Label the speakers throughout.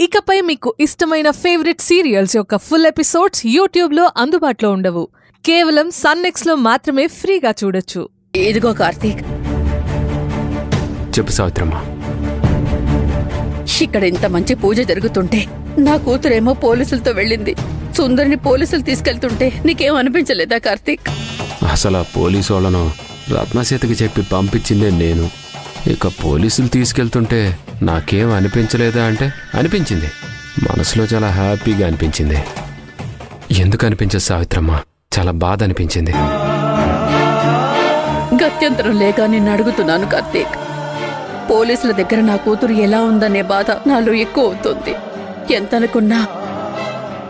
Speaker 1: ఇకపై మీకు ఇష్టమైన ఫేవరెట్ సీరియల్స్ యొక్క ఫుల్ ఎపిసోడ్స్ యూట్యూబ్లో అందుబాటులో ఉండవు. కేవలం సన్నెక్స్లో మాత్రమే ఫ్రీగా చూడొచ్చు.
Speaker 2: ఇదిగో కార్తీక్,
Speaker 3: చెప్పు సావిత్రమ్మ.
Speaker 2: ఇక్కడ ఇంత మంచి పూజ జరుగుతుంటే నా కూతురేమో పోలీసులతో వెళ్ళింది. సుందరిని పోలీసులు తీసుకెళ్తుంటే నీకేం అనిపించలేదా కార్తీక్?
Speaker 3: అసలు ఆ పోలీసు వాళ్ళను రత్నసీతకి చెప్పి పంపించిందే నేను. ఇక పోలీసులు తీసుకెళ్తుంటే నాకేం అనిపించలేదా అంటే అనిపించింది. మనసులో చాలా హ్యాపీగా అనిపించింది. ఎందుకు అనిపించదు సావిత్రమ్మ? చాలా బాధ అనిపించింది.
Speaker 2: గత్యంతరం లేక నిన్ను అడుగుతున్నాను కార్తీక్. పోలీసుల దగ్గర నా కూతురు ఎలా ఉందనే బాధ నాలో ఎక్కువ అవుతుంది. ఎంతనుకున్నా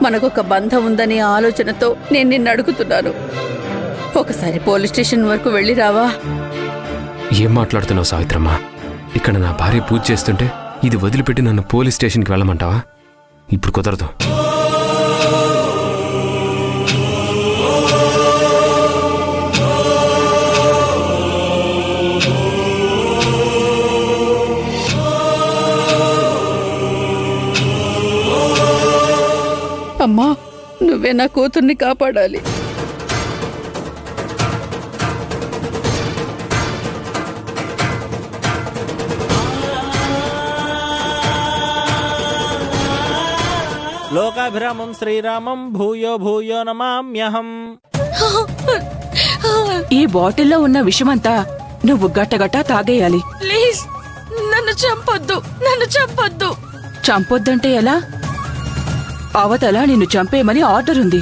Speaker 2: మనకొక బంధం ఉందనే ఆలోచనతో నేను నిన్ను అడుగుతున్నాను. ఒకసారి పోలీస్ స్టేషన్ వరకు వెళ్ళి రావా?
Speaker 3: ఏం మాట్లాడుతున్నావు సావిత్రమ్మ? ఇక్కడ నా భార్య పూజ చేస్తుంటే ఇది వదిలిపెట్టి నన్ను పోలీస్ స్టేషన్కి వెళ్ళమంటావా? ఇప్పుడు కుదరదు.
Speaker 2: అమ్మా, నువ్వే నా కూతుర్ని కాపాడాలి.
Speaker 4: లోకాభిరామం శ్రీరామం భూయో భూయో నమామ్యహం.
Speaker 5: ఈ బాటిల్లో ఉన్న విషమంతా నువ్వు గట్టగట్టా తాగేయాలి.
Speaker 6: ప్లీజ్ నన్ను చంపొద్దు, నన్ను చంపొద్దు.
Speaker 5: చంపొద్దంటే ఎలా? అవతల నిన్ను చంపేయమని ఆర్డర్ ఉంది.